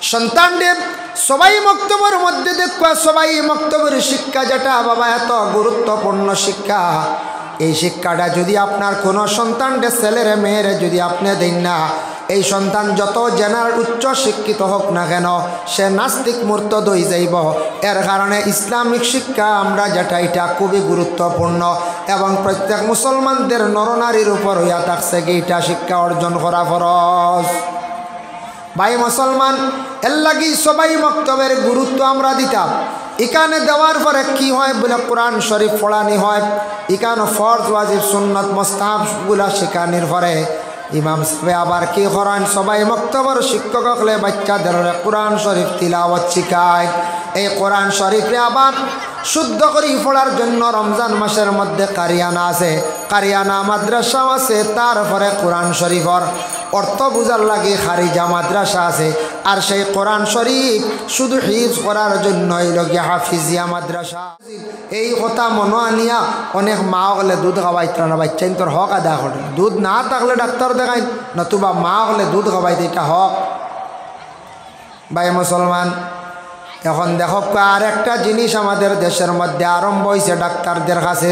সন্তানদের সবাই মক্তবের মধ্যে দেখবা সবাই মক্তবের শিক্ষা যেটা বাবা এত গুরুত্বপূর্ণ শিক্ষা, এই শিক্ষাটা যদি আপনার কোনো সন্তানদের ছেলেরে মেয়েরে যদি আপনি দেন না, এই সন্তান যত জেনার উচ্চ শিক্ষিত হোক না কেন সে নাস্তিক মুরতাদ হয়ে যাইব। এর কারণে ইসলামিক শিক্ষা আমরা যেটা এটা খুবই গুরুত্বপূর্ণ এবং প্রত্যেক মুসলমানদের নরনারীর উপর হইয়া থাকছে এইটা শিক্ষা অর্জন করা ফরজ। ভাই মুসলমান, এর লাগি সবাই মক্তবের গুরুত্ব আমরা দিতাম। এখানে দেওয়ার পরে কি হয় বলে কোরআন শরীফ পড়ানি হয়, এখানে ফরজ ওয়াজিব সুন্নত মুস্তাহাবগুলা শেখানির পরে ইমাম সাহেব আবার কি করেন, সবাই মক্তবের শিক্ষক হলে বাচ্চাদের কোরআন শরীফ তিলাওয়াত শিখায়। এই কোরআন শরীফে আবার শুদ্ধ করে পড়ার জন্য রমজান মাসের মধ্যে কারিয়ানা আছে, কারিয়ানা মাদ্রাসাও আছে, তারপরে কোরআন শরীফর অর্থ বুঝার লাগে খারিজা মাদ্রাসা আছে। আর সেই কোরআন শরীফ শুধু হিফজ করার জন্যই লগিয়া হাফিজিয়া মাদ্রাসা। এই কথা মনে আনিয়া অনেক মা হলে দুধ খাওয়াইত না, বাচ্চা তোর হক আদা করে। দুধ না থাকলে ডাক্তার দেখাই, নতুবা মা হলে দুধ খাওয়াইতে, এটা হক। ভাই মুসলমান, এখন দেখো আর একটা জিনিস আমাদের দেশের মধ্যে আরম্ভ হয়েছে ডাক্তারদের কাছে।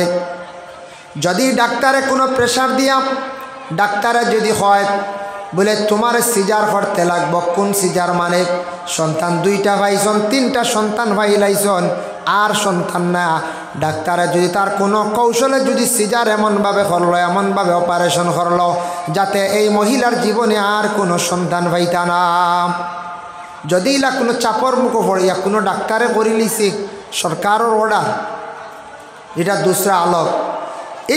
যদি ডাক্তারে কোনো প্রেশার দিয়া ডাক্তারে যদি হয় বলে তোমার সিজার করতে লাগব, কোন সিজার মানে সন্তান দুইটা পাইছন, তিনটা সন্তান পাইলাইছন আর সন্তান না, ডাক্তারে যদি তার কোনো কৌশলে যদি সিজার এমনভাবে করলো, এমনভাবে অপারেশন করলো যাতে এই মহিলার জীবনে আর কোনো সন্তান পাইতা না। যদি ইলা কোনো চাপর মুখো পড়িয়া কোনো ডাক্তারে করে লিছে সরকারের অর্ডার, এটা দুসরা আলোক।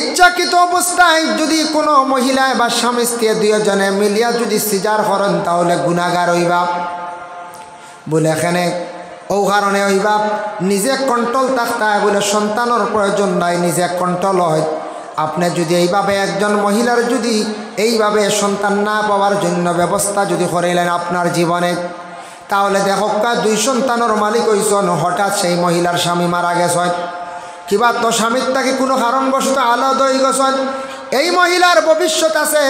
ইচ্ছাকৃত অবস্থায় যদি কোনো মহিলায় বা স্বামী স্ত্রী দুজনে মিলিয়া যদি সিজার করেন তাহলে গুনাহগার হইবা বলে এখানে ও কারণে হইবা নিজে কন্ট্রোল থাকতে হয় বলে সন্তানের প্রয়োজন নাই, নিজে কন্ট্রোল হয়। আপনি যদি এইভাবে একজন মহিলার যদি এইভাবে সন্তান না পাওয়ার জন্য ব্যবস্থা যদি করিলেন আপনার জীবনে, তাহলে দেখো দুই সন্তানের মালিক হইছেন, হঠাৎ সেই মহিলার স্বামী মারা গেছেন কিবা তো স্বামীর তাকে কোনো কারণবশত আলাদা হয়ে গেছেন, এই মহিলার ভবিষ্যৎ আছে,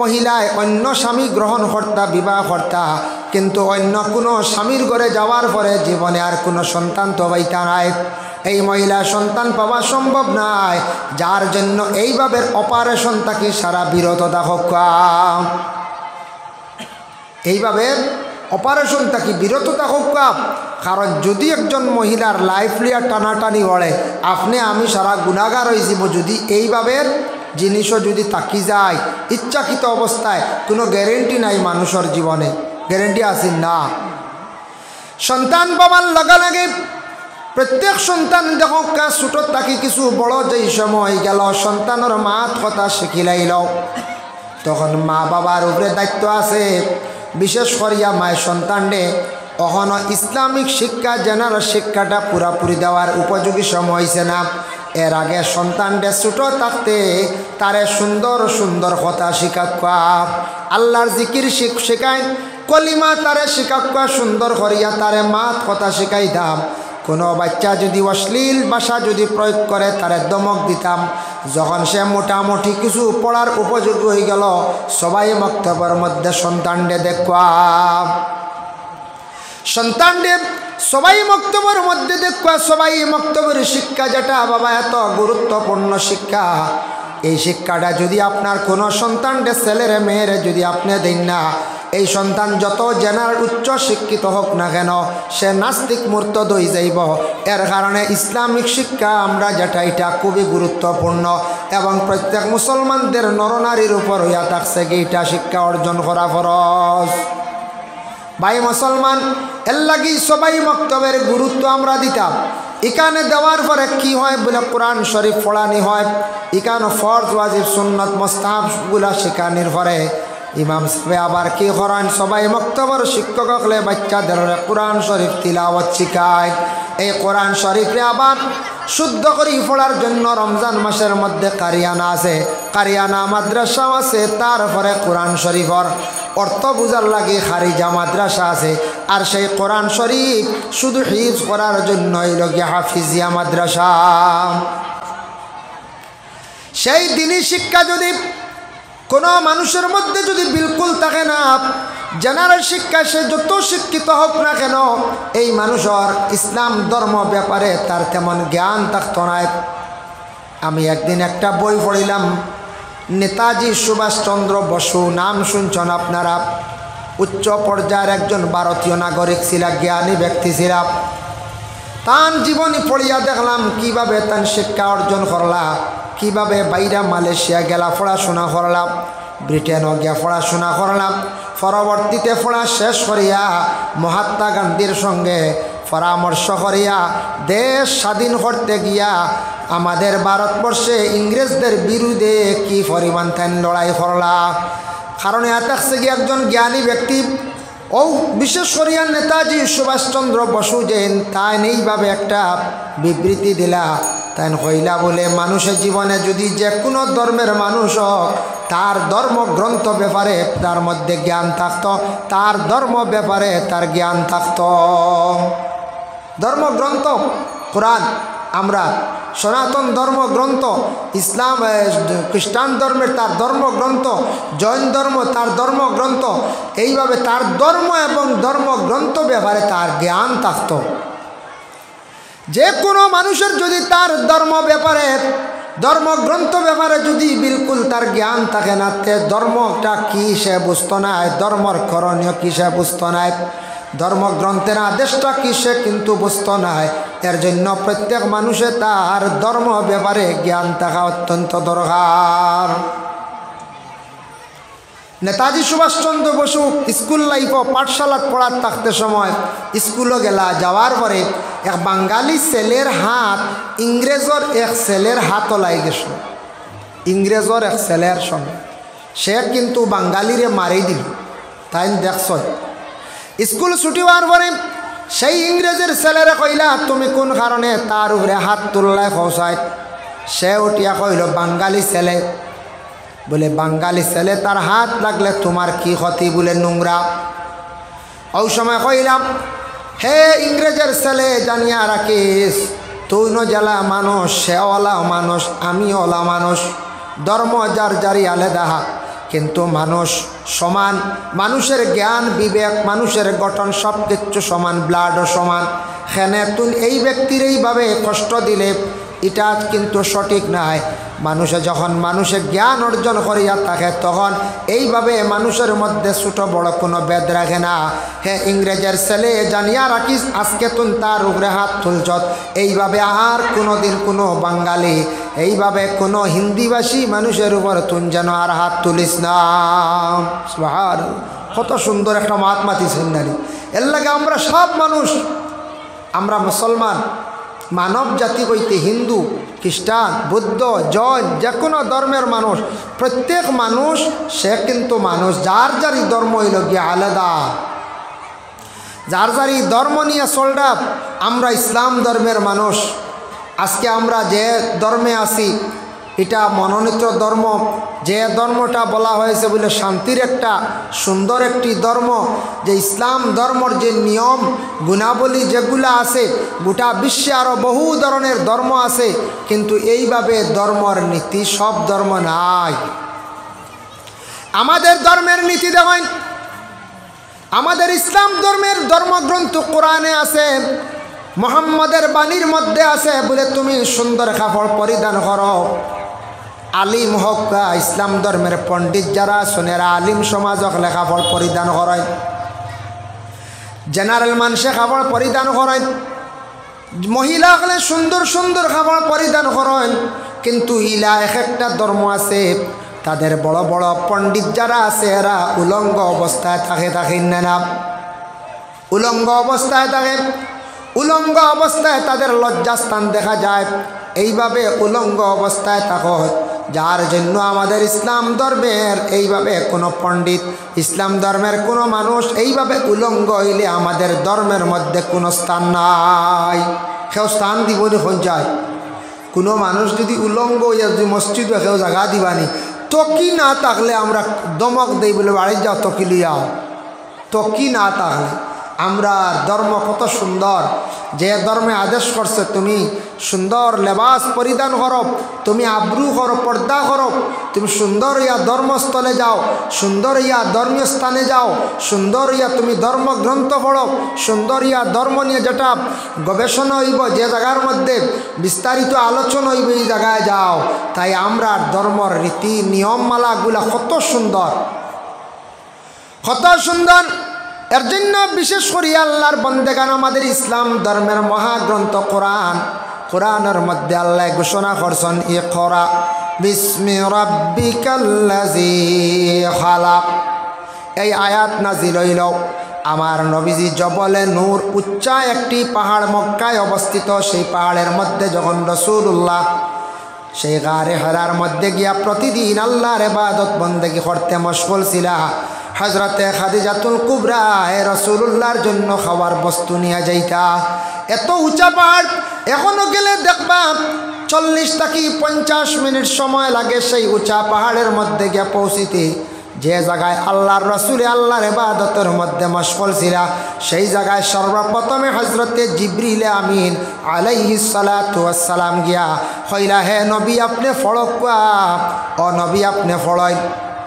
মহিলায় অন্য স্বামী গ্রহণ কর্তা বিবাহ কর্তা, কিন্তু অন্য কোনো স্বামীর ঘরে যাওয়ার পরে জীবনে আর কোনো সন্তান তো পাইতা নাই। এই মহিলা সন্তান পাওয়া সম্ভব নয়, যার জন্য এইভাবে অপারেশন তাকে সারা বিরত থাকা, এইভাবে অপারেশন তাকে বিরত থাকা। কারণ যদি একজন মহিলার লাইফ লিয়া টানাটানি পড়ে, আপনি আমি সারা গুনাহগার হয়ে যাব যদি এইভাবে জিনিসও যদি তাকি যায়। ইচ্ছাকৃত অবস্থায় কোনো গ্যারেন্টি নাই মানুষের জীবনে, গ্যারেন্টি আছে না। সন্তান পাওয়ার লগে লগে প্রত্যেক সন্তান দেখো ছোট থাকি কিছু বড় যেই সময় গেল সন্তানের মাত কথা শিখিলাইল, তখন মা বাবার উপরে দায়িত্ব আছে, বিশেষ করিয়া মায়ের সন্তানরে কখনো ইসলামিক শিক্ষা জানার শিক্ষাটা পুরাপুরি দেওয়ার উপযোগী সময় হয়েছে না। এর আগে সন্তানরে ছোট থাকতে তারে সুন্দর সুন্দর কথা শিখাকা, আল্লাহর জিকির শেখায়, কলিমা তারে শিখাকা, সুন্দর করিয়া তারে মাত কথা শিখাইতাম। কোনো বাচ্চা যদি অশ্লীল ভাষা যদি প্রয়োগ করে তারে দমক দিতাম। যখন সে মোটামুটি কিছু পড়ার উপযোগী হয়ে গেল, সবাই মক্তবের মধ্যে সন্তানরে দেখবা, সন্তানরে সবাই মক্তবের মধ্যে দেখবা, সবাই মক্তবের শিক্ষা যেটা বাবা এত গুরুত্বপূর্ণ শিক্ষা, এই শিক্ষাটা যদি আপনার কোনো সন্তানরে ছেলেরে মেয়েরে যদি আপনি দেন না, এই সন্তান যত জেনার উচ্চ শিক্ষিত হোক না কেন সে নাস্তিক মুরতাদ হয়ে যাইব। এর কারণে ইসলামিক শিক্ষা আমরা যেটা এটা খুবই গুরুত্বপূর্ণ এবং প্রত্যেক মুসলমানদের নরনারীর উপর হইয়া থাকছে এইটা শিক্ষা অর্জন করা ফরজ। ভাই মুসলমান, এর লাগি সবাই মক্তবের গুরুত্ব আমরা দিতাম। এখানে দেওয়ার পরে কি হয় বলে কোরআন শরীফ পড়ানি হয়, এখানে ফরজ ওয়াজিব সুন্নত মুস্তাহাবগুলা শেখানির পরে ইমাম সাহেব আবার কি করেন, সবাই মক্তবের শিক্ষক হলে বাচ্চাদের কোরআন শরীফ তিলাওয়াত শিখায়। এই কোরআন শরীফে আবার শুদ্ধ করে পড়ার জন্য রমজান মাসের মধ্যে কারিয়ানা আছে, কারিয়ানা মাদ্রাসাও আছে, তারপরে কোরআন শরীফর অর্থ বুঝার লাগে খারিজা মাদ্রাসা আছে। আর সেই কোরআন শরীফ শুধু হিফজ করার জন্যই লগিয়া হাফিজিয়া মাদ্রাসা। সেই দিনই শিক্ষা যদি কোনো মানুষের মধ্যে যদি বিলকুল থাকে না, জেনারেল শিক্ষা সে যত শিক্ষিত হোক না কেন এই মানুষের ইসলাম ধর্ম ব্যাপারে তার তেমন জ্ঞান থাকতো না। আমি একদিন একটা বই পড়িলাম, নেতাজি সুভাষচন্দ্র বসু, নাম শুনছেন আপনারা, উচ্চ পর্যায়ের একজন ভারতীয় নাগরিক ছিল, জ্ঞানী ব্যক্তি ছিল। তার জীবনী পড়িয়া দেখলাম কিভাবে তার শিক্ষা অর্জন করলা, কিভাবে বাইরে মালয়েশিয়া গেলা পড়াশোনা করলাম, ব্রিটেনও গিয়া পড়াশোনা করলাম। পরবর্তীতে পড়া শেষ করিয়া মহাত্মা গান্ধীর সঙ্গে পরামর্শ করিয়া দেশ স্বাধীন করতে গিয়া আমাদের ভারতবর্ষে ইংরেজদের বিরুদ্ধে কি পরিমাণ তাই লড়াই করলা। কারণ এত একজন জ্ঞানী ব্যক্তি ও বিশেষ করিয়া নেতাজি সুভাষচন্দ্র বসু যে তাই এইভাবে একটা বিবৃতি দিলা, তাই কইলা বলে মানুষের জীবনে যদি যে কোনো ধর্মের মানুষ হোক তার ধর্মগ্রন্থ ব্যাপারে তার মধ্যে জ্ঞান থাকত, তার ধর্ম ব্যাপারে তার জ্ঞান থাকত। ধর্মগ্রন্থ কোরআন, আমরা সনাতন ধর্মগ্রন্থ, ইসলাম খ্রিস্টান ধর্মের তার ধর্মগ্রন্থ, জৈন ধর্ম তার ধর্মগ্রন্থ, এইভাবে তার ধর্ম এবং ধর্মগ্রন্থ ব্যাপারে তার জ্ঞান থাকত। যে কোনো মানুষের যদি তার ধর্ম ব্যাপারে ধর্মগ্রন্থ ব্যাপারে যদি বিলকুল তার জ্ঞান থাকে না, তে ধর্মটা কী সে বুঝতো না, ধর্মর করণীয় কী সে বুঝতো না, ধর্মগ্রন্থের আদেশটা কী সে কিন্তু বুঝতো না। এর জন্য প্রত্যেক মানুষে তার ধর্ম ব্যাপারে জ্ঞান থাকা অত্যন্ত দরকার। নেতাজি সুভাষচন্দ্র বসু স্কুল লাইফ পাঠশালাত পড়ার থাকতে সময় স্কুলে গেলা, যাওয়ার পরে এক বাঙালি ছেলের হাত ইংরেজর এক ছেলের হাতও লাই গেছিল, ইংরেজর এক ছেলের সঙ্গে। সে কিন্তু বাঙালিরে মারি দিল। তাই দেখছ স্কুল ছুটি হওয়ার পরে সেই ইংরেজের ছেলেরে কইলা তুমি কোন কারণে তার উপরে হাত তুললাই খসায়? সে উঠিয়া কইল বাঙালি ছেলে। বলে বাঙালি ছেলে তার হাত লাগলে তোমার কি ক্ষতি? বলে নোংরা। ওই সময় কইলাম হে ইংরেজের ছেলে জানিয়া রাখিস, তুই ন জ্বালা মানুষ, সে ওলা মানুষ, আমি ওলা মানুষ, ধর্ম যার যারি আলাদা, কিন্তু মানুষ সমান, মানুষের জ্ঞান বিবেক মানুষের গঠন সব কিছু সমান, ব্লাডও সমান। সেনে তুই এই ব্যক্তির এইভাবে কষ্ট দিলে এটা কিন্তু সঠিক নয়। মানুষে যখন মানুষে জ্ঞান অর্জন করিয়া থাকে তখন এইভাবে মানুষের মধ্যে ছোট বড় কোনো ভেদ রাখে না। হে ইংরেজের ছেলে জানিয়া রাখিস, আজকে তুই তার উপরে হাত তুলছ, এইভাবে আর কোনো দিন কোনো বাঙালি, এইভাবে কোনো হিন্দিভাষী মানুষের উপর তুই যেন আর হাত তুলিস না। সুবহানাল্লাহ, কত সুন্দর একটা মহাত্মা দিয়েছেন নারী। এর লাগে আমরা সব মানুষ, আমরা মুসলমান, মানব জাতি কইতে হিন্দু, খ্রিস্টান, বৌদ্ধ, জৈন, যে কোনো ধর্মের মানুষ, প্রত্যেক মানুষ সে কিন্তু মানুষ, যার যারই ধর্ম হইল গিয়ে আলাদা, যার যারই ধর্ম নিয়ে চলরা। আমরা ইসলাম ধর্মের মানুষ। আজকে আমরা যে ধর্মে আছি এটা মনোনীত ধর্ম, যে ধর্মটা বলা হয়েছে বলে শান্তির একটা সুন্দর একটি ধর্ম, যে ইসলাম ধর্মর যে নিয়ম গুণাবলী যেগুলো আছে, গোটা বিশ্বে আরও বহু ধরনের ধর্ম আছে, কিন্তু এইভাবে ধর্মর নীতি সব ধর্ম নাই। আমাদের ধর্মের নীতি দেখেন, আমাদের ইসলাম ধর্মের ধর্মগ্রন্থ কোরআনে আছে, মুহাম্মদের বাণীর মধ্যে আছে বলে তুমি সুন্দর কাপড় পরিধান করো। আলিম হোক, ইসলাম ধর্মের পণ্ডিত যারা শোনেরা আলিম সমাজক লেখাপড় পরিধান করেন, জেনারেল মানুষে কাপড় পরিধান করেন, মহিলা হলে সুন্দর সুন্দর কাপড় পরিধান করেন। কিন্তু ইলা এক একটা ধর্ম আছে, তাদের বড় বড় পণ্ডিত যারা আছে এরা উলঙ্গ অবস্থায় থাকেন না, উলঙ্গ অবস্থায় থাকে, উলঙ্গ অবস্থায় তাদের লজ্জাস্থান দেখা যায়। এইভাবে উলঙ্গ অবস্থায় থাকো, যার জন্য আমাদের ইসলাম ধর্মের এইভাবে কোনো পণ্ডিত, ইসলাম ধর্মের কোনো মানুষ এইভাবে উলঙ্গ হইলে আমাদের ধর্মের মধ্যে কোনো স্থান নাই। কেউ স্থান দিব যখন যায়, কোনো মানুষ যদি উলঙ্গ হইয়া যদি মসজিদে কেউ জায়গা দিবানি, তকি না থাকলে আমরা দমক দেই বলে বাড়ি যাও তকি লিয়াও, তকি না থাকলে আমরা ধর্ম কত সুন্দর, যে ধর্মে আদেশ করছে তুমি সুন্দর লেবাস পরিধান করো, তুমি আব্রু করো, পর্দা করো, তুমি সুন্দর ইয়া ধর্মস্থলে যাও, সুন্দর ইয়া ধর্মীয় স্থানে যাও, সুন্দর ইয়া তুমি ধর্মগ্রন্থ পড়ো, সুন্দর ইয়া ধর্ম নিয়ে যেটা গবেষণা হইব, যে জায়গার মধ্যে বিস্তারিত আলোচনা হইব, এই জায়গায় যাও। তাই আমরা ধর্মর রীতি নিয়মমালাগুলা কত সুন্দর, কত সুন্দর। এর জন্য বিশেষ করে আল্লাহর বন্দেগান আমাদের ইসলাম ধর্মের মহাগ্রন্থ কোরআন, কোরআনের মধ্যে আল্লাহ ঘোষণা করছেন ইকরা বিসমি রাব্বিকাল্লাযী খালাক। এই আয়াত নাজিল হইল আমার নবীজি জবলে নূর উচ্চা একটি পাহাড় মক্কায় অবস্থিত। সেই পাহাড়ের মধ্যে যখন রাসূলুল্লাহ সেই গারে হেরার মধ্যে গিয়া প্রতিদিন আল্লাহর ইবাদত বন্দেগী করতে মশগুল ছিলা, হযরতে খাদিজাতুল কুবরা রাসূলুল্লাহর জন্য খাবার বস্তু নিয়ে যাইতা। এত উঁচা পাহাড়, এখনো গেলে দেখবা 40 থেকে 50 মিনিট সময় লাগে সেই উঁচা পাহাড়ের মধ্যে গিয়ে পৌঁছিতে। যে জায়গায় আল্লাহর রাসূল আল্লাহর ইবাদতের মধ্যে মশগুল ছিলা, সেই জায়গায় সর্বপ্রথমে হযরতে জিবরিল আমিন আলাইহিস সালাতু ওয়াস সালাম গিয়া কইলা, হে নবী আপনি ফড়কুয়া, ও নবী আপনি ফড়াই।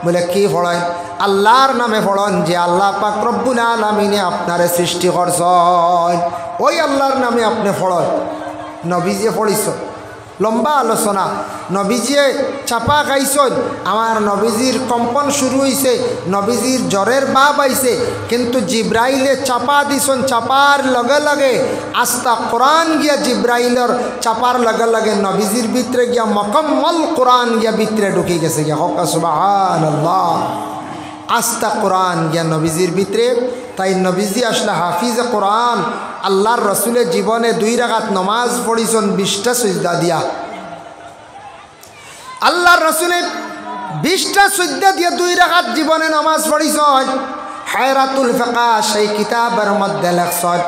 বলে কি ফড়াই? আল্লাহর নামে ফড়ন, যে আল্লাহ পাক রব্বুল আলামিনে আপনারে সৃষ্টি করছেন, ওই আল্লাহর নামে আপনি ফড়ন। নবীজি পড়িস, লম্বা আলোচনা। নবীজিয়ে চাপা খাইছেন, আমার নবীজির কম্পন শুরু হয়েছে, নবীজির জ্বরের ভাব আইছে, কিন্তু জিব্রাইলে চাপা দিছেন। চাপার লগে লগে আস্তা কোরআন গিয়া জিব্রাইলের চাপার লগে লগে নবীজির ভিতরে গিয়া মুকম্মল কোরআন গিয়া ভিতরে ঢুকে গেছে গিয়া। হক সুবহানাল্লাহ। আস্তা কোরআন গিয়া নবীজির ভিতরে। তাই নবীজি আসলে হাফিজ কোরআন। আল্লাহর রসুলের জীবনে 2 রাকাত নমাজ পড়িছেন 20টা সিজদা দিয়া। আল্লাহর রসুলে 20টা সিজদা দিয়ে 2 রাকাত জীবনে নামাজ পড়িছেন। হায়রাতুল ফিকা সেই কিতাবের মধ্যে লেখছেন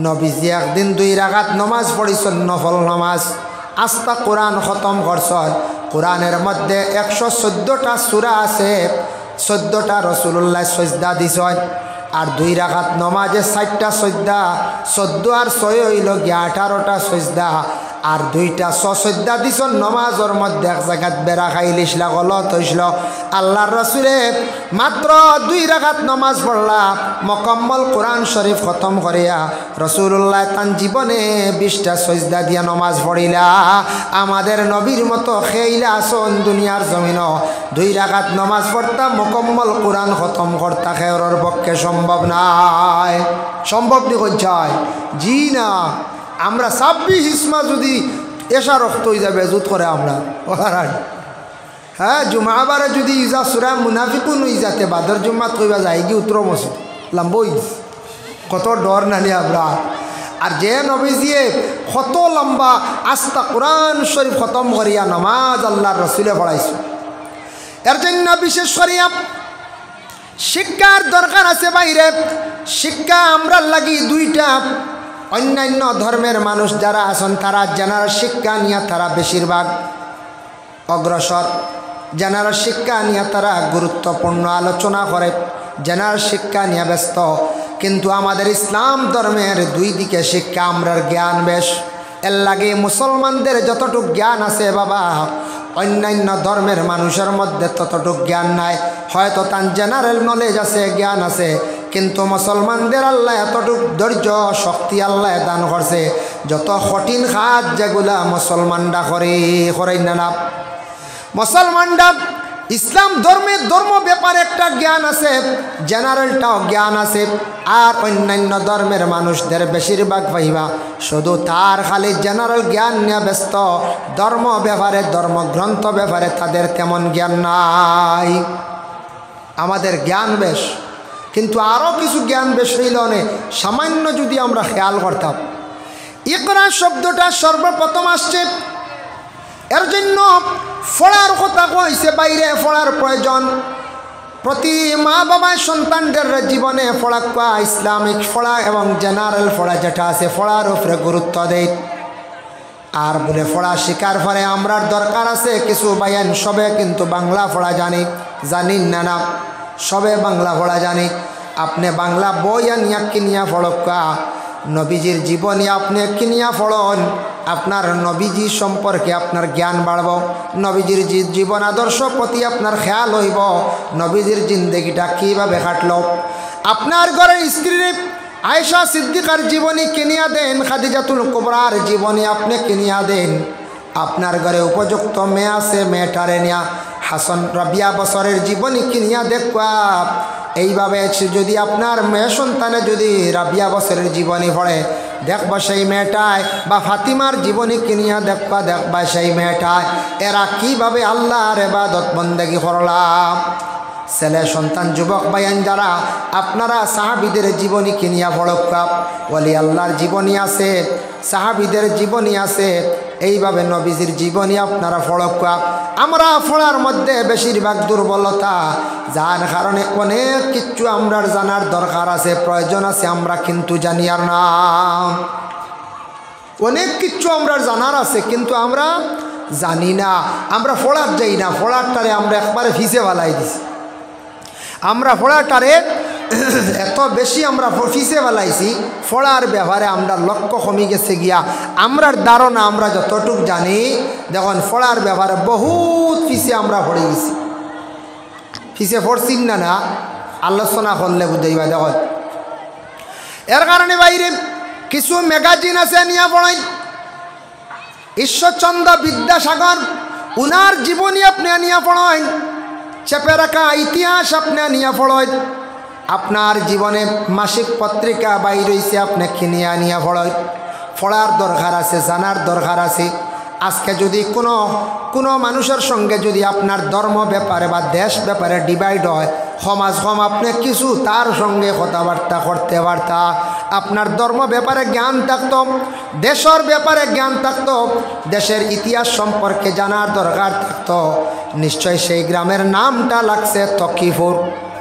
নবীজি একদিন 2 রাকাত নমাজ পড়িছেন, নফল নামাজ। আস্তা কোরআন খতম করছেন। কোরআনের মধ্যে 114টা সূরা আছে, 14টা রাসূলুল্লাহ সিজদা দিছেন। আর 2 রাকাত নমাজে 60টা সিজদা, 14 আর 6 হইল গিয়া 18টা সিজদা। আর 2টা সিজদা দিছেন নমাজের মধ্যে। এক জায়গাত বেড়া খাইলিসলা, গলত হইছিল। আল্লাহর রাসূলে মাত্র 2 রাকাত নমাজ পড়লা, মুকম্মল কোরআন শরীফ খতম করিয়া রাসূলুল্লাহ তান জীবনে 20টা সিজদা দিয়া নমাজ পড়িলা। আমাদের নবীর মতো খেইলা আসন দুনিয়ার জমিন 2 রাকাত নমাজ পড়তা, মুকম্মল কোরআন খতম করতা, খেয়রের পক্ষে সম্ভব নাই। সম্ভব নি কইছায়? জি না। আমরা 26 ইসমা যদি এসা রক্ত হয়ে যাবে জুত করে আমরা, হ্যাঁ জুমাবারে যদি ইজা সুরা মুনাফিকুন হয়ে যাতে বাদর জুম্মাত কইবা যায় কি উত্তর মসজিদ লম্বই কত ডর নানি আমরা। আর যে নবীজিয়ে কত লম্বা আস্তা কোরআন শরীফ খতম করিয়া নামাজ আল্লাহর রসুলে পড়াইছে। এর জন্য বিশেষ করিয়া শিক্ষার দরকার আছে বাইরে। শিক্ষা আমরা লাগি 2টা। অন্যান্য ধর্মের মানুষ যারা আছেন তারা জেনারেল শিক্ষা নিয়ে তারা বেশিরভাগ অগ্রসর। জেনারেল শিক্ষা নিয়ে তারা গুরুত্বপূর্ণ আলোচনা করে, জেনারেল শিক্ষা নিয়ে ব্যস্ত। কিন্তু আমাদের ইসলাম ধর্মের 2 দিকে শিক্ষা, আমরার জ্ঞান বেশ। এর লাগে মুসলমানদের যতটুক জ্ঞান আছে বাবা, অন্যান্য ধর্মের মানুষের মধ্যে ততটুক জ্ঞান নাই। হয়তো তার জেনারেল নলেজ আছে, জ্ঞান আছে, কিন্তু মুসলমানদের আল্লাহ এতটুক ধৈর্য শক্তি আল্লাহ দান করছে। যত কঠিন কাজ যেগুলা মুসলমানরা করে না, মুসলমানরা ইসলাম ধর্ম ব্যাপারে একটা জ্ঞান আছে, জেনারেলটাও জ্ঞান আছে। আর অন্যান্য ধর্মের মানুষদের বেশিরভাগ পাইবা শুধু তার খালি জেনারেল জ্ঞান নিয়ে ব্যস্ত, ধর্ম ব্যাপারে ধর্মগ্রন্থ ব্যাপারে তাদের তেমন জ্ঞান নাই। আমাদের জ্ঞান বেশ, কিন্তু আরও কিছু জ্ঞান বেশ হইল অনেক। সামান্য যদি আমরা খেয়াল করতাম, ইকরা শব্দটা সর্বপ্রথম আসছে। এর জন্য পড়ার কথা কইছে, বাইরে পড়ার প্রয়োজন। প্রতি মা বাবার সন্তানদের জীবনে পড়া, ইসলামিক পড়া এবং জেনারেল পড়া যেটা আছে পড়ার উপরে গুরুত্ব দেয়। আর বলে পড়া শিকার পরে আমরার দরকার আছে কিছু বায়ান। সবে কিন্তু বাংলা পড়া জানি না, সবে বাংলা পড়া জানি। আপনি বাংলা বই আনিয়া কিনিয়া পড়কা, নবীজির জীবনী আপনি কিনিয়া পড়ন, আপনার নবীজি সম্পর্কে আপনার জ্ঞান বাড়ব, নবীজির জীবন আদর্শ প্রতি আপনার খেয়াল হইব, নবীজির জিন্দগিটা কীভাবে কাটল। আপনার ঘরের স্ত্রী আয়েশা সিদ্দিকার জীবনী কিনিয়া দেন, খাদিজাতুল কুবরার জীবনী আপনি কিনিয়া দেন। আপনার ঘরে উপযুক্ত মেয়ে আছে, মেয়েটারে নিয়া হাসান রাবিয়া বছরের জীবনী কিনিয়া দেখবা। এইভাবে যদি আপনার মেয়ে সন্তানে যদি রাবিয়া বছরের জীবনী পড়ে, দেখবা সেই মেয়েটায়, বা ফাতিমার জীবনী কিনিয়া দেখবা সেই মেয়েটায় এরা কিভাবে আল্লাহর ইবাদত বন্দেগী করলাম। ছেলে সন্তান যুবক ভাইয়ান যারা আপনারা সাহাবীদের জীবনী কিনিয়া পড়কা, ওলি আল্লাহর জীবনী আছে, সাহাবীদের জীবনী আছে, এইভাবে নবীজির জীবনী আপনারা পড়কা। আমরা পড়ার মধ্যে বেশিরভাগ দুর্বলতা, যার কারণে অনেক কিছু আমরা জানার দরকার আছে, প্রয়োজন আছে, আমরা কিন্তু জানি আর না। অনেক কিছু আমরা জানার আছে কিন্তু আমরা জানি না, আমরা পড়ার যাই না, পড়ারটারে আমরা একবারে ফিসে ফেলাই দিছি। আমরা পড়াটারে এত বেশি আমরা ফিসে ফেলাইছি, পড়ার ব্যাপারে আমরা লক্ষ্য কমে গেছে গিয়া। আমরার ধারণা আমরা যতটুক জানি, দেখুন পড়ার ব্যাপারে বহুত ফিসে আমরা পড়ে গেছি। ফিসে পড়ছি না না আলোচনা করলে বুঝাইবা। দেখুন এর কারণে বাইরে কিছু ম্যাগাজিন আছে নিয়ে পড়াই, ঈশ্বরচন্দ্র বিদ্যাসাগর উনার জীবনী আপনি নিয়ে পড়াই, চেপে রাখা ইতিহাস আপনি নিয়ে পড়াই, আপনার জীবনে মাসিক পত্রিকা বাইর হইছে আপনি কিনিয়া নিয়ে পড়াই। পড়ার দরকার আছে, জানার দরকার আছে। আজকে যদি কোনো মানুষের সঙ্গে যদি আপনার ধর্ম ব্যাপারে বা দেশ ব্যাপারে ডিভাইড হয়, সমাজ কম আপনি কিছু তার সঙ্গে কথাবার্তা করতে পারতা, আপনার ধর্ম ব্যাপারে জ্ঞান থাকতো, দেশের ব্যাপারে জ্ঞান থাকতো, দেশের ইতিহাস সম্পর্কে জানার দরকার থাকতো। নিশ্চয় সেই গ্রামের নামটা লাগছে তকিপুর,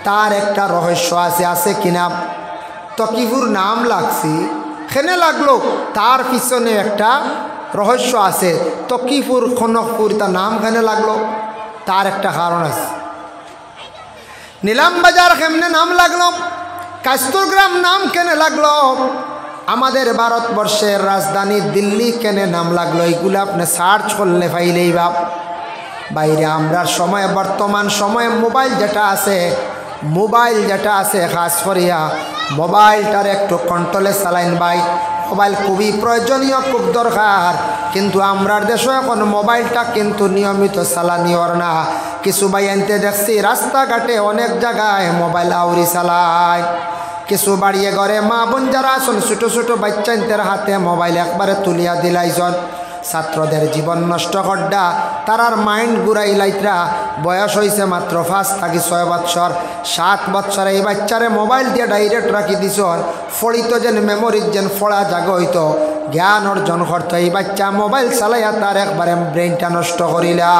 তার একটা রহস্য আছে, আছে কিনা? তকিপুর নাম লাগছি কেনে লাগলো, তার পিছনে একটা রহস্য আছে। তকিপুর খনকপুর তার নাম কেনে লাগলো, তার একটা কারণ আছে। নিলাম বাজার কেমনে নাম লাগলো, কাস্তরগ্রাম নাম কেনে লাগলো, আমাদের ভারতবর্ষের রাজধানী দিল্লি কেনে নাম লাগলো, এইগুলো আপনি সার্চ করলে পাইলেই বাপ। বাইরে আমরা সময়, বর্তমান সময়ে মোবাইল যেটা আছে খাস করিয়া মোবাইলটার একটু কন্ট্রোলে চালাইন ভাই। মোবাইল খুবই প্রয়োজনীয়, খুব দরকার, কিন্তু আমরার দেশে এখন মোবাইলটা কিন্তু নিয়মিত চালানিওর না। কিছু ভাই আনতে দেখছি রাস্তাঘাটে অনেক জায়গায় মোবাইল আউরি চালায়। কিছু বাড়িয়ে ঘরে মা বোন যারা আছেন ছোটো ছোটো বাচ্চাদের হাতে মোবাইল একবারে তুলিয়া দিলাইজন। ছাত্রদের জীবন নষ্ট করডা, তারার মাইন্ড ঘুরাই লাইতরা। বয়স হয়েছে মাত্র 5 থেকে 6 বৎসর, 7 বৎসরে এই বাচ্চারে মোবাইল দিয়ে ডাইরেক্ট রাখি দিছ, ফড়িত যেন মেমোরির যেন ফড়া জাগ হইতো, জ্ঞান অর্জন করতো। এই বাচ্চা মোবাইল চালাইয়া তার একবারে ব্রেনটা নষ্ট করিলা।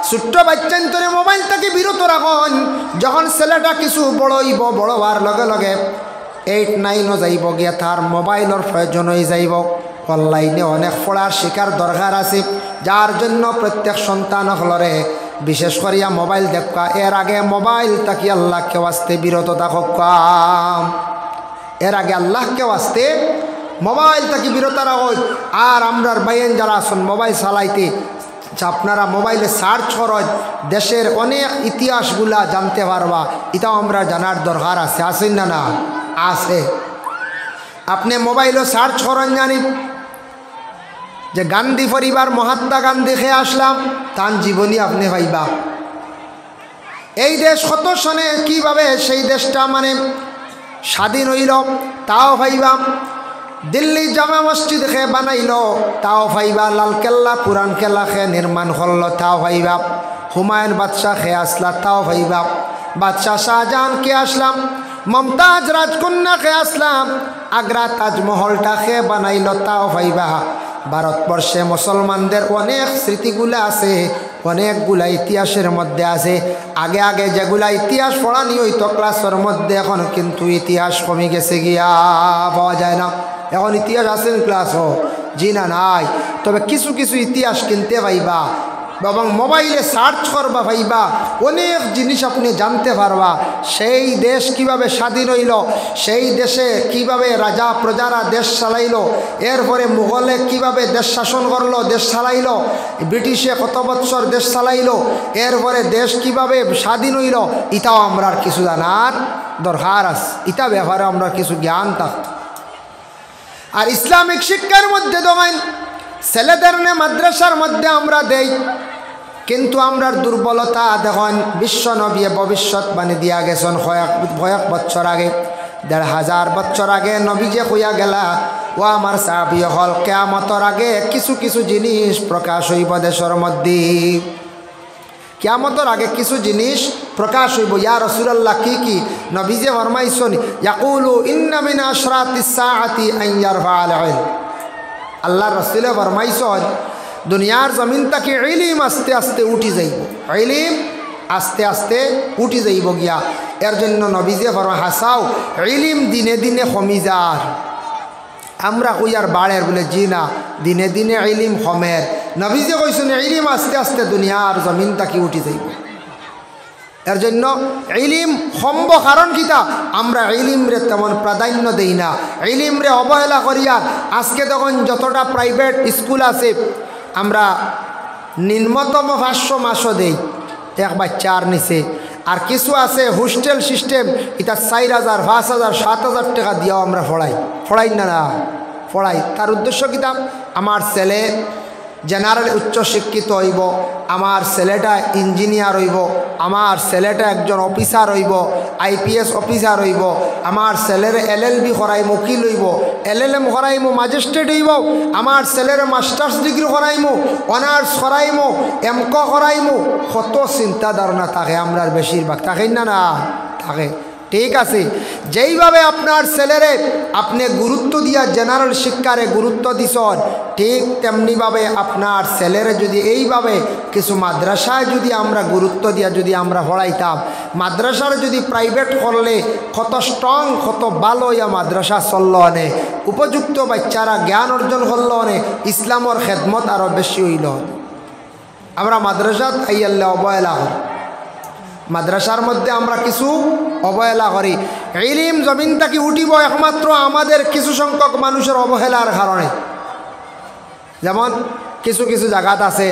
ছোট্ট বাচ্চা তোরে মোবাইল থেকে বিরত রাখুন। যখন ছেলেটা কিছু বড় হইব, বড় হওয়ার লগে লগে 8, 9 যাইব গিয়া, তার মোবাইলের প্রয়োজন হয়ে যাইব। অনলাইনে অনেক পড়ার শিকার দরকার আছে, যার জন্য প্রত্যেক সন্তান হলরে বিশেষ করিয়া মোবাইল দেখা। এর আগে মোবাইল তাকে আল্লাহকে ওয়াস্তে বিরত থাকুক, এর আগে আল্লাহকে ওয়াস্তে মোবাইল তাকে বিরত রাখুন। আর আমরার বাইন যারা আসুন মোবাইল চালাইতে, আপনারা মোবাইলে সার্চ করেন, দেশের অনেক ইতিহাসগুলা জানতে পারবা। এটাও আমরা জানার দরকার আছে, আছেন না? না আছে। আপনি মোবাইলও সার্চ করেন, জানি যে গান্ধী পরিবার মহাত্মা গান্ধী খেয়ে আসলাম, তার জীবনী আপনি পাইবা। এই দেশ কত সনে কীভাবে সেই দেশটা মানে স্বাধীন হইল তাও পাইবা। দিল্লি জামা মসজিদ খে বানাইল তাও পাইবা। লালকেল্লা পুরান কেল্লা খে নির্মাণ করল তাও পাইবা। হুমায়ুন বাদশাহ খে আসলা তাও পাইবা। বাদশাহ শাহজাহান কে আসলাম, মমতাজ রাজকন্যা খে আসলাম, আগ্রা তাজমহলটা খে বানাইল তাও পাইবা। ভারতবর্ষে মুসলমানদের অনেক স্মৃতিগুলা আছে, অনেকগুলা ইতিহাসের মধ্যে আছে। আগে আগে যেগুলা ইতিহাস পড়ানি হইতো ক্লাসের মধ্যে, এখন কিন্তু ইতিহাস কমে গেছে গিয়া, পাওয়া যায় না। এখন ইতিহাস আছেন ক্লাসও? জি না, নাই। তবে কিছু কিছু ইতিহাস কিনতে পাইবা। এবং মোবাইলে সার্চ করবা ভাইবা অনেক জিনিস আপনি জানতে পারবা। সেই দেশ কিভাবে স্বাধীন হইল, সেই দেশে কিভাবে রাজা প্রজারা দেশ চালাইল, এরপরে মুঘলে কিভাবে দেশ শাসন করলো, দেশ চালাইল, ব্রিটিশে কত বৎসর দেশ চালাইল, এরপরে দেশ কিভাবে স্বাধীন হইল, ইটাও আমরা কিছু জানার দরকার আছে। ইটা ব্যাপারে আমরা কিছু জ্ঞান থাকত। আর ইসলামিক শিক্ষার মধ্যে দেখেন ছেলেদের মাদ্রাসার মধ্যে আমরা দেই, কিন্তু আমরার দুর্বলতা দেখেন বিশ্ব নবী ভবিষ্যৎবাণী দিয়া গেছেন কয়েক বছর আগে, ১,৫০০ বছর আগে নবী যে কইয়া গেলা, ও আমার সাহাবী হল কিয়ামতের আগে কিছু কিছু জিনিস প্রকাশ হইব দেশের মধ্যে। কিয়ামতের আগে কিছু জিনিস প্রকাশ হইব। ইয়া রাসূলুল্লাহ কি কি? নবী যে ফরমাইছেন ইয়াকুলু ইন্না মিন আশরাতিস সাআতি আন ইয়ারফা'আল ইলম। আল্লাহর রাসূলে ফরমাইছেন দুনিয়ার জমিন থেকে ইলম আস্তে আস্তে উঠি যাইব, ইলম আস্তে আস্তে উঠি যাইব গিয়া। এর জন্য নবী যে ফরমায় হাসাও ইলম দিনে দিনে কমি যার। আমরা কইয়ার বাড়ের বলে জি না, দিনে দিনে ইলম কমের। নবী যে কইছেন ইলম আস্তে আস্তে দুনিয়ার জমিন থেকে উঠি যাইব। এর জন্য ইলম সম্ভ কারণ কিতা? আমরা ইলমরে তেমন প্রাধান্য দেই না, ইলমরে অবহেলা করিয়া। আজকে তখন যতটা প্রাইভেট স্কুল আছে আমরা নিম্নতম 500 মাসও দেই এক বাচ্চার নিচে, আর কিছু আছে হোস্টেল সিস্টেম, এটা 4,000, 5,000, 7,000 টাকা দিয়েও আমরা পড়াই না পড়াই। তার উদ্দেশ্য কিতা? আমার ছেলে জেনারেল উচ্চ শিক্ষিত হইব, আমার ছেলেটা ইঞ্জিনিয়ার হইব, আমার ছেলেটা একজন অফিসার হইব, IPS অফিসার হইব, আমার ছেলের LLB করাইমু, উকিল হইব, LLM করাইমু, ম্যাজিস্ট্রেট হইব, আমার ছেলের মাস্টার্স ডিগ্রি করাইমু, অনার্স করাইমু, MCO করাইমু। কত চিন্তা ধারণা থাকে আমরার বেশিরভাগ, থাকেন না না থাকে। ঠিক আছে, যেইভাবে আপনার ছেলেরে আপনি গুরুত্ব দিয়া জেনারেল শিক্ষারে গুরুত্ব দিছেন, ঠিক তেমনিভাবে আপনার ছেলেরে যদি এইভাবে কিছু মাদ্রাসায় যদি আমরা গুরুত্ব দিয়া যদি আমরা পড়াইতাম, মাদ্রাসার যদি প্রাইভেট করলে কত স্ট্রং কত ভালো ইয়া মাদ্রাসা চলল অনে, উপযুক্ত বাচ্চারা জ্ঞান অর্জন করল অনে, ইসলামর খেদমত আরও বেশি হইল। আমরা মাদ্রাসাত আইয়াল্লা অবহেলা করি, মাদ্রাসার মধ্যে আমরা কিছু অবহেলা করি। ইলম জমিন থেকে উঠিব একমাত্র আমাদের কিছু সংখ্যক মানুষের অবহেলার কারণে। যেমন কিছু কিছু জায়গাত আছে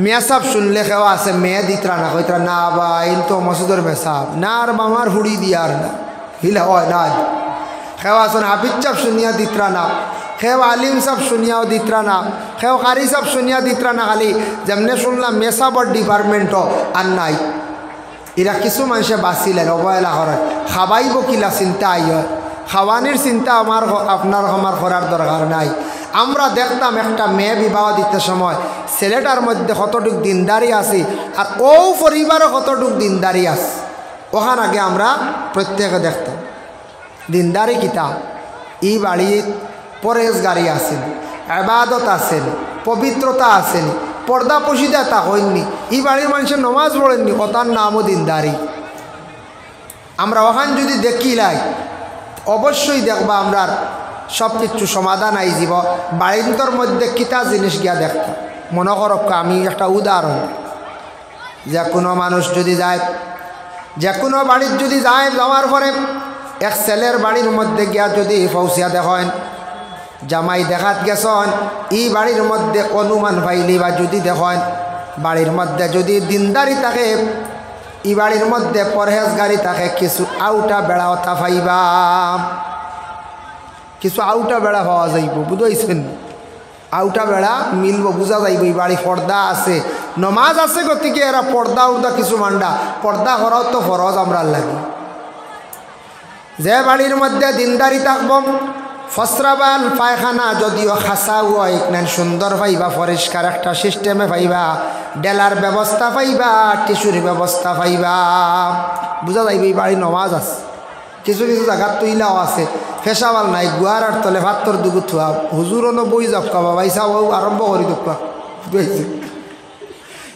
মেয়াসাব শুনলে কেউ আছে মেয়ে দিতরা না, কইতরা না বা ইন তো মসজিদের মেসাব না, আর বামার হুড়ি দিয়ার না হিলা হয় না। কেউ আসেন হাফিজ সাহেব শুনিয়া দিতরা না, কেউ আলিম সাহেব শুনিয়াও দিতরা না, কেউ কারি সাহেব শুনিয়া দিতরা না। খালি যেমনে শুনলাম মেসাবর ডিপার্টমেন্টও আর নাই। এরা কিছু মানুষে বাঁচিলেন অবহেলা করেন, খাবাইব কিলা চিন্তা আই হয়, খাওয়ানির চিন্তা আপনার আমার করার দরকার নাই। আমরা দেখতাম একটা মেয়ে বিবাহ দিতে সময় ছেলেটার মধ্যে কতটুক দিনদারি আছে আর ও পরিবারও কতটুক দিনদারি আছে, ওখান আগে আমরা প্রত্যেকে দেখতাম দিনদারি কিতা। ই বাড়ির পরেজগারি আছেন, ইবাদত আছেন, পবিত্রতা আছেন, পর্দা পশিদা তা হয়নি, এই বাড়ির মানুষের নমাজ পড়েননি, ওটার নামও দিনদারি। আমরা ওখান যদি দেখিলাই অবশ্যই দেখবা আমরা সব কিছু সমাধান আই যাব। বাড়ির মধ্যে কিতা জিনিস গিয়া দেখতাম। মনে করক আমি একটা উদাহরণ, যে কোনো মানুষ যদি যায়, যে কোনো বাড়ির যদি যায়, যাওয়ার পরে এক ছেলের বাড়ির মধ্যে গিয়া যদি পৌঁছিয়া দেখেন জামাই দেখাত গেছেন, এই বাড়ির মধ্যে অনুমান পাইলি বা যদি দেখেন বাড়ির মধ্যে যদি দিনদারি থাকে, এই বাড়ির মধ্যে পরহেজগারি থাকে, কিছু আউটা বেড়া ওটা পাইবা, কিছু আউটা বেড়া পাওয়া যাইব, বুঝাইছেন? আউটা বেড়া মিলব, বুঝা যাইব এই বাড়ি পর্দা আছে, নমাজ আছে, গতিকে এরা পর্দা উর্দা কিছু মান্ডা, পর্দা করাও তো ফরজ আমরা লাগে। যে বাড়ির মধ্যে দিনদারি থাকব, ফসরাবাল পায়খানা যদিও খাসা হয় নেন সুন্দর পাইবা, পরিষ্কার একটা সিস্টেমে পাইবা, ডেলার ব্যবস্থা পাইবা, টিস্যুর ব্যবস্থা পাইবা, বুঝা যাইবে এই বাড়ি নমাজ আছে। কিছু কিছু জায়গার তুইলাও আছে ফেসাবাল নাই, গুয়ার আর তলে ভাতর দুগু থুয়া, হুজুরও বই যাক বাবা ইসা আরম্ভ করি দোকা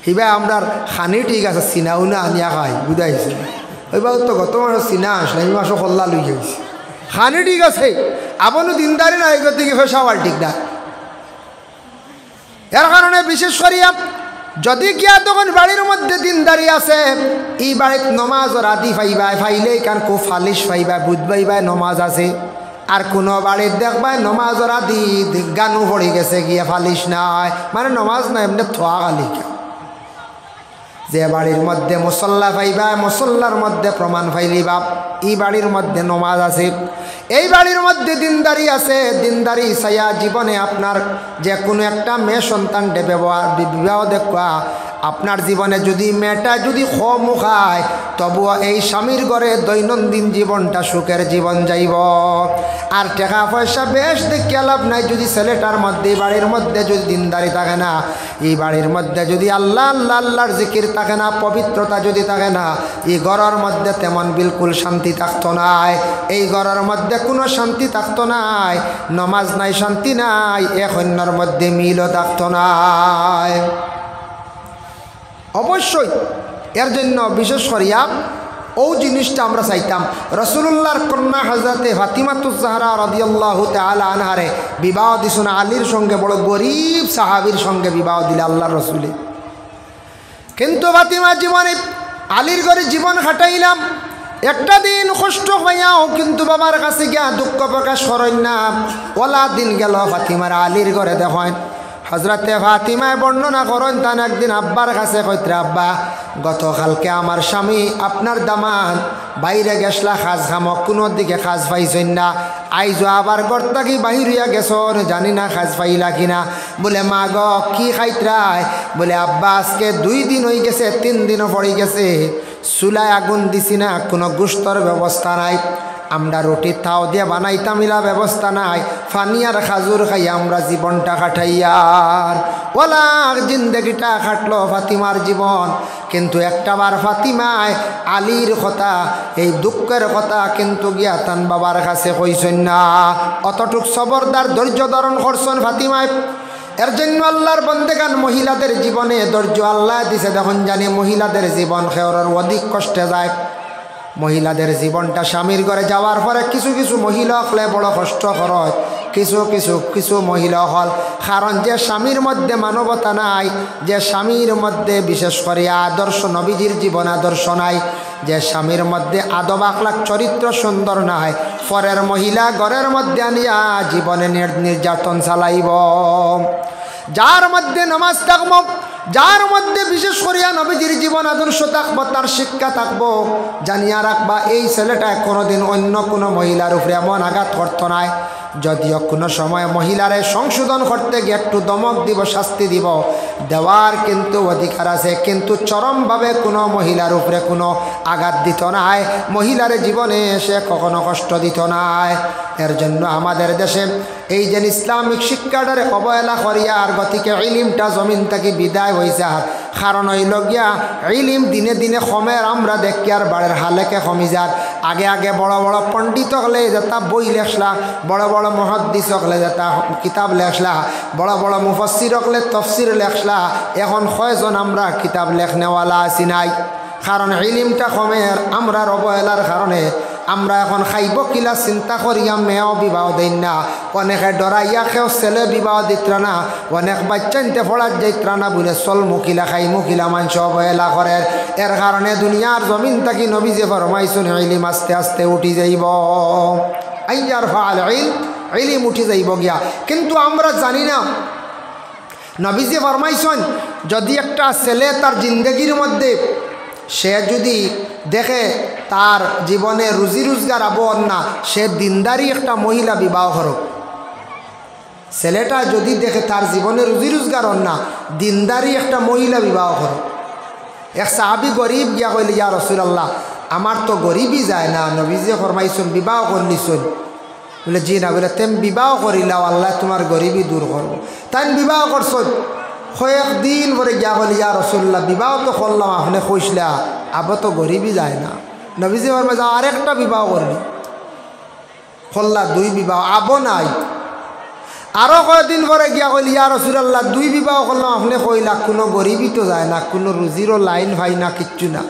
হিবা আমরার খানি ঠিক আছে, চিনাও না আনিয়া খাই, বুঝাইছে ওইবার তো গত মাসে চিনা আসলে এই মাসও কল্লা লই যাইছে, খানি ঠিক আছে, আপনও দিনদারি না, এগোর দিকে ফেসাবাল ঠিক না। এর কারণে বিশেষ করিয়া যদি গিয়া তখন বাড়ির মধ্যে দিনদারি আছে, এই বাড়িত নমাজর আদি পাইবাই, ফাইলেই কান খুব ফালিশ পাইবাই, বুঝবাইবাই নমাজ আছে। আর কোনো বাড়ির দেখবাই নমাজর আদি গানু পড়ে গেছে, গিয়া ফালিশ নাই, মানে নমাজ না, এমনি থোয়া গালি। যে বাড়ির মধ্যে মুসল্লা পাইবা, মুসল্লার মধ্যে প্রমাণ পাইলিবা এই বাড়ির মধ্যে নমাজ আছে, এই বাড়ির মধ্যে দিনদারি আছে। দিনদারি ছায়া জীবনে আপনার যে কোনো একটা মেয়ে সন্তানকে বিবাহ দেখা, আপনার জীবনে যদি মেয়েটা যদি মুখায়, তবুও এই স্বামীর ঘরে দৈনন্দিন জীবনটা সুখের জীবন যাইব। আর টাকা পয়সা বেশ দেখিয়া লাভ নাই যদি ছেলেটার মধ্যে, বাড়ির মধ্যে যদি দিনদারি থাকে না, এই বাড়ির মধ্যে যদি আল্লাহ আল্লাহ আল্লাহর জিকির থাকে না, পবিত্রতা যদি থাকে না, এই ঘরের মধ্যে তেমন বিলকুল শান্তি থাকতো নাই। এই ঘরের মধ্যে কোনো শান্তি থাকতো নাই, নমাজ নাই, শান্তি নাই, এক অন্যর মধ্যে মিলও থাকতো নাই। অবশ্যই এর জন্য বিশেষ করিয়া ও জিনিসটা আমরা চাইতাম। রসুল্লাহর কন্যা হযরতে ফাতিমাতুজ জাহরা রাদিয়াল্লাহু তাআলা আনহারে বিবাহ দিছেন আলীর সঙ্গে, বড় গরিব সাহাবীর সঙ্গে বিবাহ দিলে আল্লাহর রসুলে। কিন্তু ফাতিমা জীবনে আলীর ঘরে জীবন কাটাইলাম, একটা দিন কষ্ট হইয়াও কিন্তু বাবার কাছে গিয়া দুঃখ প্রকাশ করেন না। ওলা দিন গেল ফাতিমার আলীর ঘরে দেখেন, হজরতে ফাতিমায় বর্ণনা করেন, তান একদিন আব্বার কাছে কইত্রে, আব্বা গতকালকে আমার স্বামী আপনার দামান বাইরে গেছলা খাজ খামক, কোনো দিকে খাজ পাইছেন না, আইজ আবার ঘর থাকি বাহির হইয়া গেছ, জানি না খাজ পাইলা কিনা। বলে মা গ কি খাইত্রায়? বলে আব্বা আজকে 2 দিন হয়ে গেছে, 3 দিনও পড়ে গেছে, চুলায় আগুন দিছি না, কোনো গুস্তর ব্যবস্থা নাই, আমরা রুটি তাও দিয়ে বানাইতাম ইলা ব্যবস্থা নাই, ফানি আর খাজুর খাই আমরা জীবনটা কাটাইয়ার। ওলা জিন্দগিটা কাটলো ফাতিমার জীবন। কিন্তু একটাবার ফাতিমায় আলীর কথা, এই দুঃখের কথা কিন্তু গিয়া তান বাবার কাছে কইছেন না। অতটুক সবরদার ধৈর্য ধারণ করছেন ফাতিমায়। এর জন্য আল্লাহর বন্দেগান মহিলাদের জীবনে ধৈর্য আল্লাহ দিছে। দেখুন জানি মহিলাদের জীবন খেওয়ার অধিক কষ্টে যায়। মহিলাদের জীবনটা স্বামীর ঘরে যাওয়ার পরে কিছু কিছু মহিলা হলে বড় কষ্ট হয়, কিছু মহিলা হল কারণ যে স্বামীর মধ্যে মানবতা নাই, যে স্বামীর মধ্যে বিশেষ করে আদর্শ নবীজির জীবন আদর্শ নাই, যে স্বামীর মধ্যে আদব আখলাক চরিত্র সুন্দর নাই, পরের মহিলা ঘরের মধ্যে আনিয়া জীবনে নির্যাতন চালাইব। যার মধ্যে নামাজ থাকব, যার মধ্যে বিশেষ করিয়া নবীজির জীবন আদর্শ থাকবো, তার শিক্ষা থাকবো, জানিয়া রাখবা এই ছেলেটা কোনোদিন অন্য কোনো মহিলার উপরে এমন আঘাত করতো নাই। যদিও কোনো সময় মহিলারে সংশোধন করতে গিয়ে একটু দমক দিব, শাস্তি দিব, দেওয়ার কিন্তু অধিকার আছে, কিন্তু চরমভাবে কোনো মহিলার উপরে কোনো আঘাত দিত নাই, মহিলার জীবনে সে কখনো কষ্ট দিত নাই। এর জন্য আমাদের দেশে এই যে ইসলামিক শিক্ষাটারে অবহেলা করিয়া আর গতিকে ইলিমটা জমিন থেকে বিদায় হয়েছে। আর কারণ হইল গিয়া ইলিম দিনে দিনে কমের, আমরা দেখি আর বাড়ির হালেকে কমি যার। আগে আগে বড় বড় পণ্ডিত হলে যেটা বই লেখলা, বড় বড় মুহাদ্দিস হলে যেটা কিতাব লেখলা, বড় বড় মুফাসসির হলে তফসির লেখলা। এখন কয়জন আমরা কিতাব লেখনেওয়ালা আছি নাই? কারণ ইলিমটা কমের, আমরার অবহেলার কারণে আমরা এখন খাইব কিলা চিন্তা করিয়া মেয়েও বিবাহ দেন না, অনেকে ডরাইয়া খেয়েও ছেলে বিবাহ দিত্রা না, অনেক বাচ্চা নিতে পড়ার যাইত্রা না বলে চল মুখিলা খাই মুখিলা মানুষ অবহেলা করে। এর কারণে দুনিয়ার জমিন থাকি নবীজে ফরমাইছেন ইলিম আস্তে আস্তে উঠি যাইব, আইয়ার ফাল ইলিম উঠি যাইব গিয়া। কিন্তু আমরা জানি না নবীজে ফরমাইছেন যদি একটা ছেলে তার জিন্দগির মধ্যে সে যদি দেখে তার জীবনে রুজি রোজগার আবহাওয়া না, সে দিনদারি একটা মহিলা বিবাহ করুক। ছেলেটা যদি দেখে তার জীবনে রুজি রোজগার না, দিনদারি একটা মহিলা বিবাহ করুক। এক সাহাবী গরিব গিয়া কইলে, ইয়া রাসূলুল্লাহ আমার তো গরিবই যায় না, নবীজি ফরমাইছেন বিবাহ করলিছেন? বলে জি না। বলে তেম বিবাহ করিলাও আল্লাহ তোমার গরিবই দূর করবো। তাই বিবাহ করছ। কয়েকদিন পরে গিয়া বলি, ইয়া রাসূলুল্লাহ বিবাহ তো করলাম, আপনি কইসলা আবার তো গরিবই যায় না। নবীজি ফরমাইছে আরেকটা বিবাহ করলি, করলা 2 বিবাহ, আবো নাই। আরও কয়েকদিন পরে গিয়া কইলি, ইয়া রাসূলুল্লাহ 2 বিবাহ করলাম, আপনি কইলা কোনো গরিবই তো যায় না, কোনো রুজিরও লাইন ভাই না, কিচ্ছু না।